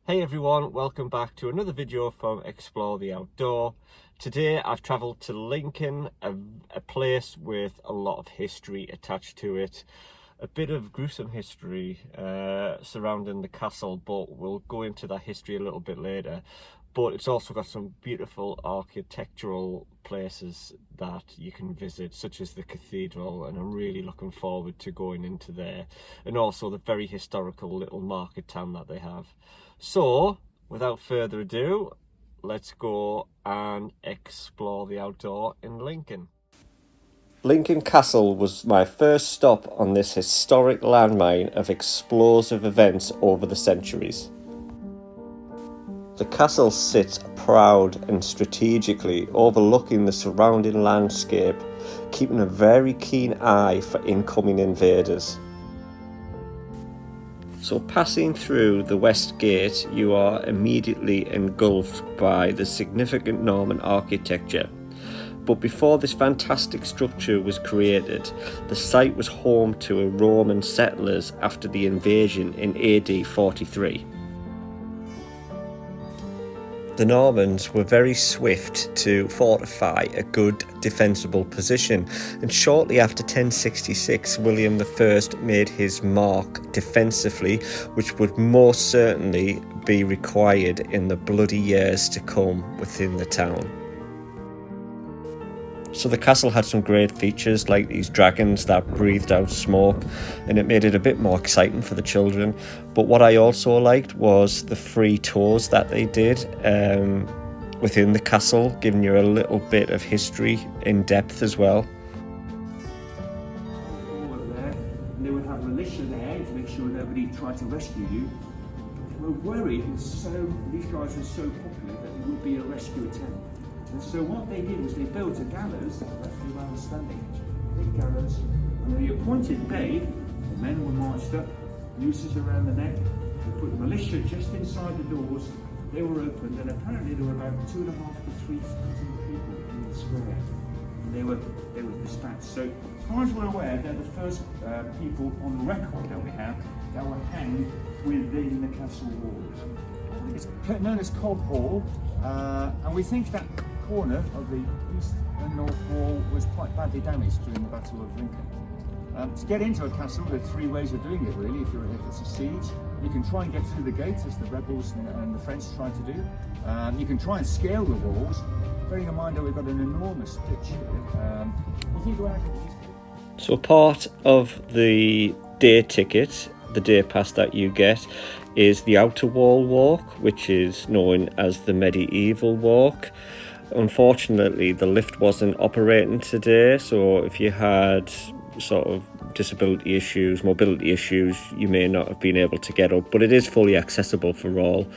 Hey everyone, welcome back to another video from Explore the Outdoor. Today I've travelled to Lincoln, a place with a lot of history attached to it. A bit of gruesome history surrounding the castle, but we'll go into that history a little bit later. But it's also got some beautiful architectural places that you can visit, such as the Cathedral, and I'm really looking forward to going into there, and also the very historical little market town that they have. So, without further ado, let's go and explore the outdoor in Lincoln. Lincoln Castle was my first stop on this historic landmine of explosive events over the centuries. The castle sits proud and strategically overlooking the surrounding landscape, keeping a very keen eye for incoming invaders. So passing through the west gate, you are immediately engulfed by the significant Norman architecture. But before this fantastic structure was created, the site was home to Roman settlers after the invasion in AD 43. The Normans were very swift to fortify a good defensible position, and shortly after 1066 William I made his mark defensively, which would most certainly be required in the bloody years to come within the town. So the castle had some great features like these dragons that breathed out smoke, and it made it a bit more exciting for the children. But what I also liked was the free tours that they did within the castle, giving you a little bit of history in depth as well. There, and they would have militia there to make sure nobody tried to rescue you. They were worried, these guys were so popular that there would be a rescue attempt. And so what they did was they built a gallows, roughly where I was standing, big gallows, and on the appointed day, the men were marched up, nooses around the neck, they put the militia just inside the doors, they were opened, and apparently there were about 2,500 to 3,000 people in the square. And they were dispatched. So as far as we're aware, they're the first people on record that we have that were hanged within the castle walls. It's known as Cobb Hall, and we think that corner of the east and north wall was quite badly damaged during the Battle of Lincoln. To get into a castle, there are three ways of doing it really. If it's a siege, you can try and get through the gates as the rebels and the French tried to do. You can try and scale the walls, bearing in mind that we've got an enormous ditch here. If you go out So part of the day ticket, the day pass that you get, is the outer wall walk, which is known as the medieval walk. Unfortunately, the lift wasn't operating today, so if you had sort of disability issues, mobility issues, you may not have been able to get up, but it is fully accessible for all.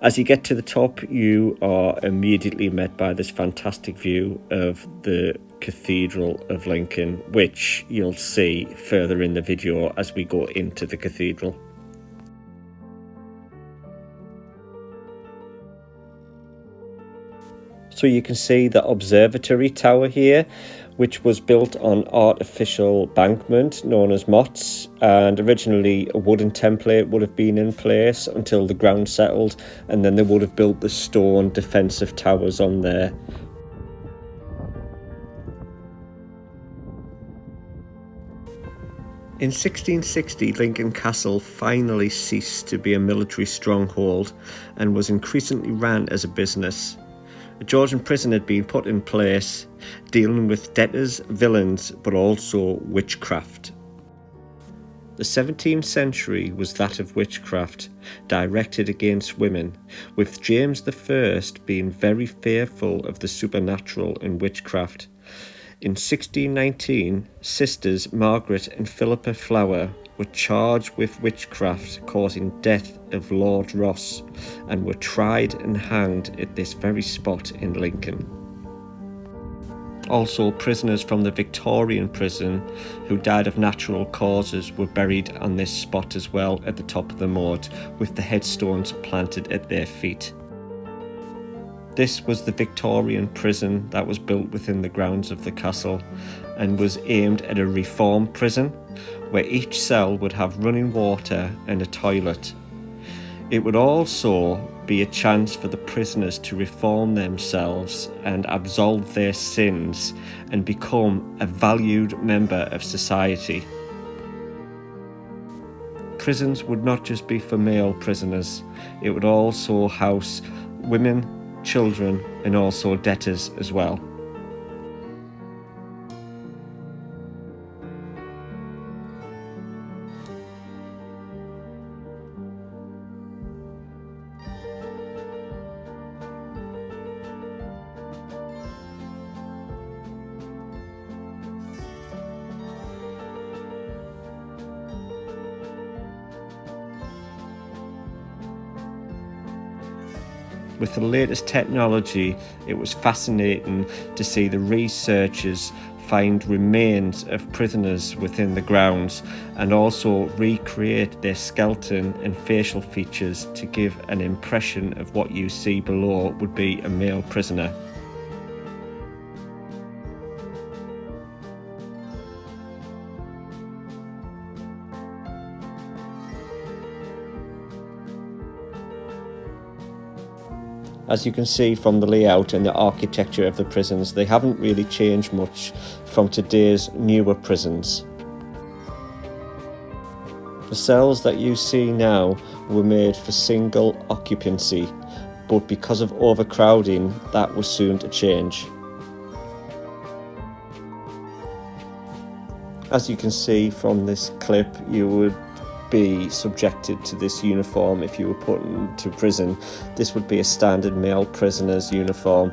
As you get to the top, you are immediately met by this fantastic view of the Cathedral of Lincoln, which you'll see further in the video as we go into the cathedral. So you can see the observatory tower here, which was built on artificial bankment known as moats, and originally a wooden template would have been in place until the ground settled, and then they would have built the stone defensive towers on there. In 1660, Lincoln Castle finally ceased to be a military stronghold and was increasingly ran as a business. A Georgian prison had been put in place, dealing with debtors, villains, but also witchcraft. The 17th century was that of witchcraft, directed against women, with James I being very fearful of the supernatural in witchcraft. In 1619, sisters Margaret and Philippa Flower were charged with witchcraft causing death of Lord Ross, and were tried and hanged at this very spot in Lincoln. Also, prisoners from the Victorian prison who died of natural causes were buried on this spot as well at the top of the moat, with the headstones planted at their feet. This was the Victorian prison that was built within the grounds of the castle and was aimed at a reform prison where each cell would have running water and a toilet. It would also be a chance for the prisoners to reform themselves and absolve their sins and become a valued member of society. Prisons would not just be for male prisoners, it would also house women, children, and also debtors as well. With the latest technology, it was fascinating to see the researchers find remains of prisoners within the grounds and also recreate their skeleton and facial features to give an impression of what you see below would be a male prisoner. As you can see from the layout and the architecture of the prisons, they haven't really changed much from today's newer prisons. The cells that you see now were made for single occupancy, but because of overcrowding, that was soon to change. As you can see from this clip, you would be subjected to this uniform if you were put into prison. This would be a standard male prisoner's uniform,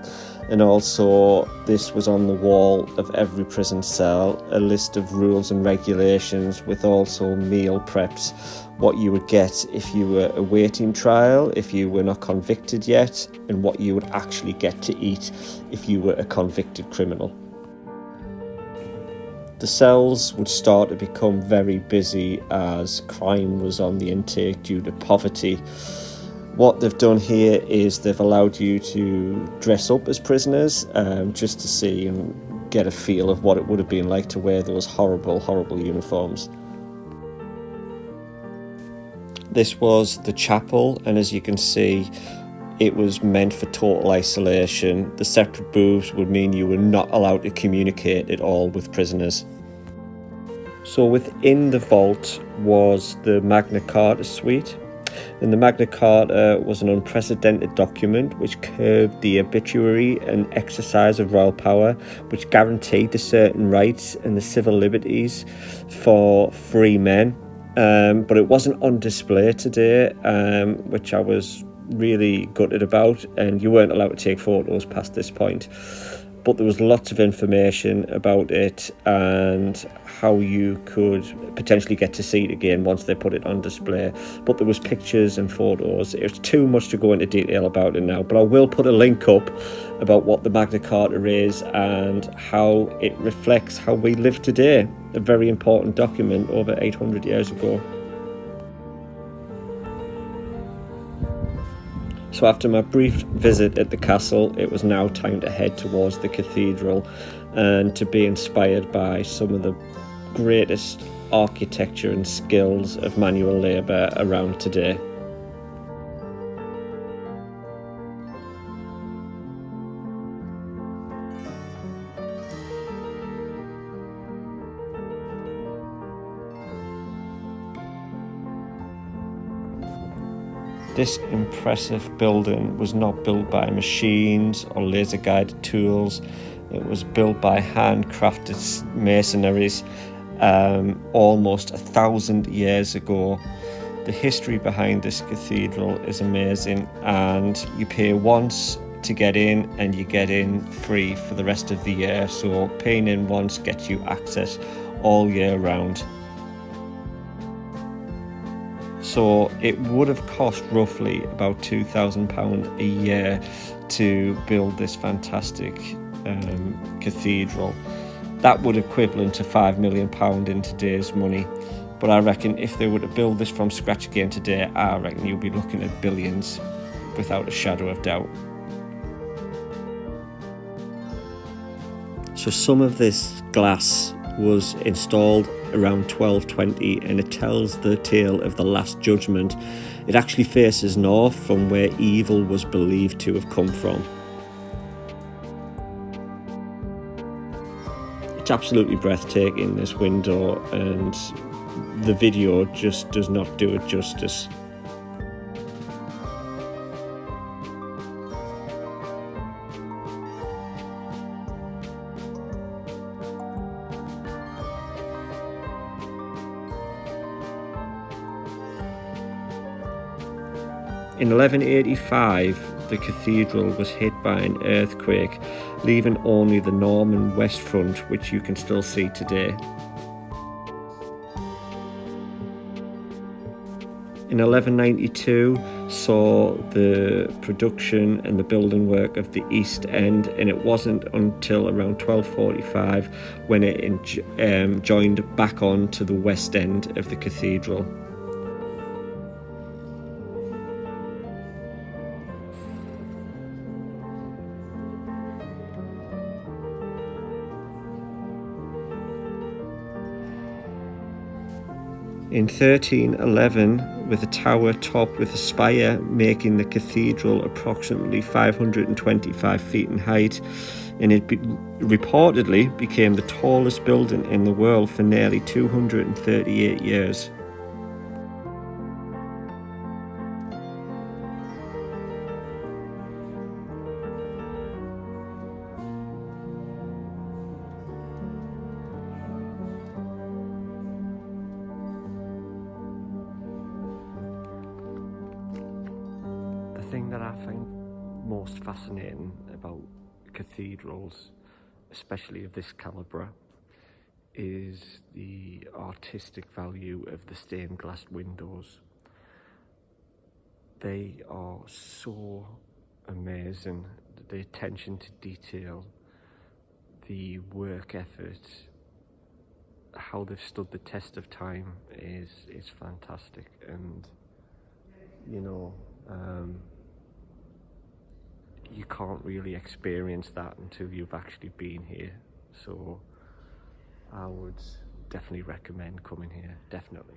and also this was on the wall of every prison cell, a list of rules and regulations with also meal preps, what you would get if you were awaiting trial, if you were not convicted yet, and what you would actually get to eat if you were a convicted criminal. The cells would start to become very busy as crime was on the intake due to poverty. What they've done here is they've allowed you to dress up as prisoners just to see and get a feel of what it would have been like to wear those horrible, horrible uniforms. This was the chapel, and as you can see, it was meant for total isolation. The separate booths would mean you were not allowed to communicate at all with prisoners. So within the vault was the Magna Carta suite, and the Magna Carta was an unprecedented document which curbed the arbitrary and exercise of royal power, which guaranteed the certain rights and the civil liberties for free men. But it wasn't on display today, which I was really gutted about, and you weren't allowed to take photos past this point. But there was lots of information about it and how you could potentially get to see it again once they put it on display. But there was pictures and photos. It's too much to go into detail about it now, but I will put a link up about what the Magna Carta is and how it reflects how we live today. A very important document over 800 years ago. So after my brief visit at the castle, it was now time to head towards the cathedral and to be inspired by some of the greatest architecture and skills of manual labour around today. This impressive building was not built by machines or laser-guided tools. It was built by handcrafted masonries almost 1,000 years ago. The history behind this cathedral is amazing, and you pay once to get in and you get in free for the rest of the year. So paying in once gets you access all year round. So it would have cost roughly about £2,000 a year to build this fantastic cathedral. That would equivalent to £5 million in today's money. But I reckon if they were to build this from scratch again today, I reckon you'll be looking at billions without a shadow of doubt. So some of this glass was installed around 1220, and it tells the tale of the Last Judgment. It actually faces north from where evil was believed to have come from. It's absolutely breathtaking, this window, and the video just does not do it justice. In 1185, the cathedral was hit by an earthquake, leaving only the Norman west front, which you can still see today. In 1192 saw the production and the building work of the east end, and it wasn't until around 1245 when it joined back on to the west end of the cathedral. In 1311, with a tower topped with a spire, making the cathedral approximately 525 feet in height, and it reportedly became the tallest building in the world for nearly 238 years. The thing that I find most fascinating about cathedrals, especially of this calibre, is the artistic value of the stained glass windows. They are so amazing. The attention to detail, the work effort, how they've stood the test of time is fantastic. And you know, you can't really experience that until you've actually been here. So I would definitely recommend coming here, definitely.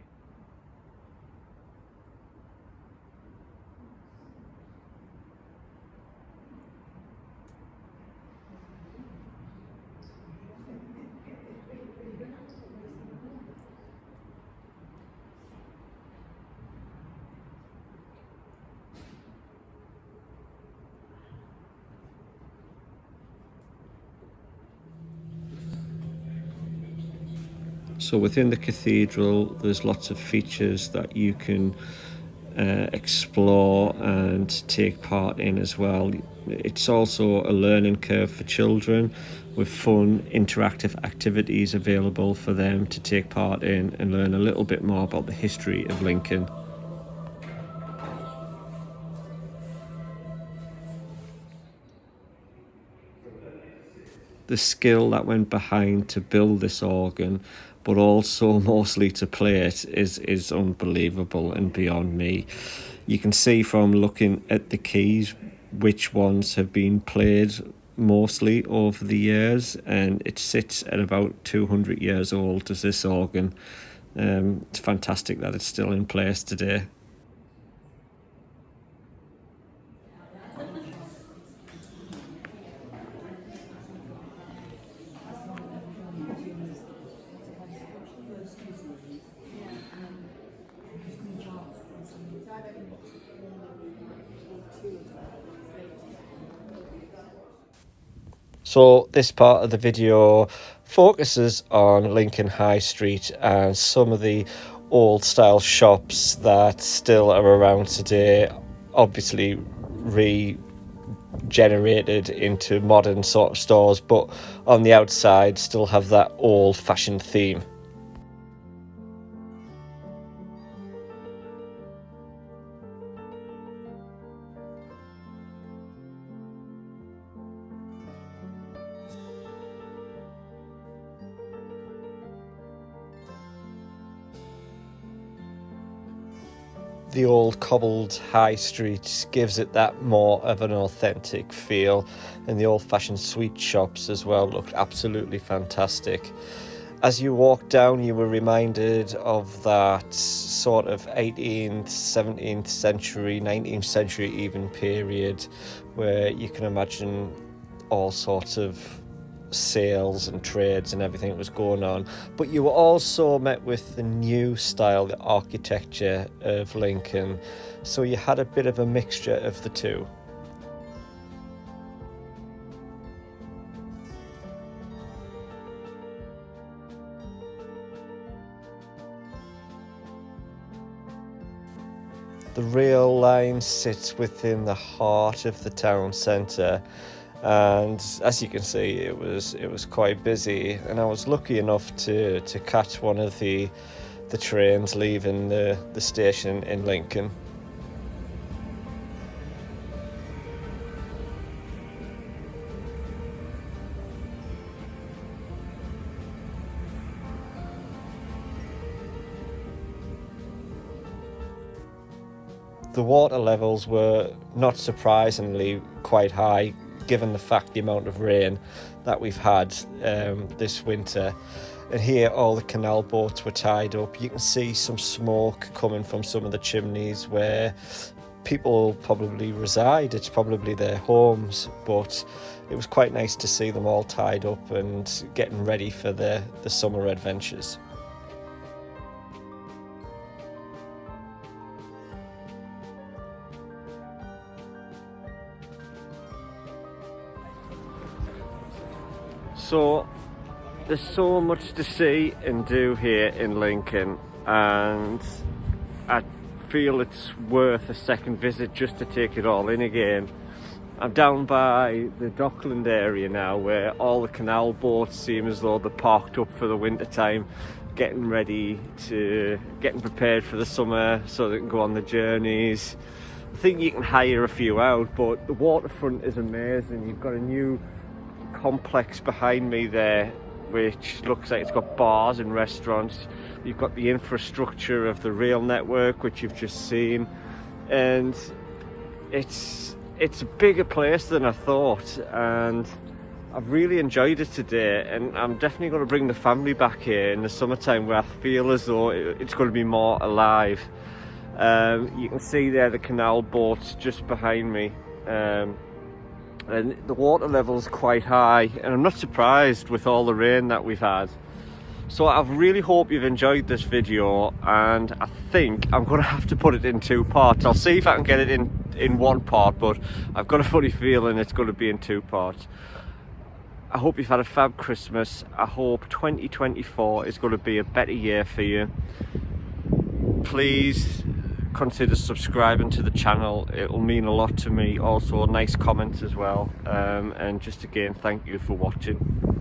So within the cathedral, there's lots of features that you can explore and take part in as well. It's also a learning curve for children, with fun, interactive activities available for them to take part in and learn a little bit more about the history of Lincoln. The skill that went behind to build this organ, but also mostly to play it, is unbelievable and beyond me. You can see from looking at the keys which ones have been played mostly over the years, and it sits at about 200 years old as this organ. It's fantastic that it's still in place today. So this part of the video focuses on Lincoln High Street and some of the old style shops that still are around today, obviously regenerated into modern sort of stores, but on the outside still have that old fashioned theme. The old cobbled high street gives it that more of an authentic feel, and the old-fashioned sweet shops as well look absolutely fantastic. As you walked down, you were reminded of that sort of 18th, 17th century, 19th century even period, where you can imagine all sorts of sales and trades and everything that was going on. But you were also met with the new style, the architecture of Lincoln, so you had a bit of a mixture of the two. The rail line sits within the heart of the town centre, and as you can see, it was quite busy, and I was lucky enough to catch one of the trains leaving the station in Lincoln. The water levels were not surprisingly quite high, given the fact the amount of rain that we've had this winter. And here all the canal boats were tied up. You can see some smoke coming from some of the chimneys where people probably reside. It's probably their homes, but it was quite nice to see them all tied up and getting ready for the summer adventures. So there's so much to see and do here in Lincoln, and I feel it's worth a second visit just to take it all in again. I'm down by the Dockland area now, where all the canal boats seem as though they're parked up for the winter time, getting prepared for the summer so they can go on the journeys. I think you can hire a few out, but the waterfront is amazing. You've got a new complex behind me there, which looks like it's got bars and restaurants. You've got the infrastructure of the rail network, which you've just seen, and it's a bigger place than I thought, and I've really enjoyed it today, and I'm definitely going to bring the family back here in the summertime, where I feel as though it's going to be more alive. You can see there the canal boats just behind me, and the water level's quite high, and I'm not surprised with all the rain that we've had. So I really hope you've enjoyed this video, and I think I'm going to have to put it in two parts. I'll see if I can get it in one part, but I've got a funny feeling it's going to be in two parts. I hope you've had a fab Christmas. I hope 2024 is going to be a better year for you. Please consider subscribing to the channel. It'll mean a lot to me. Also, nice comments as well, and just again, thank you for watching.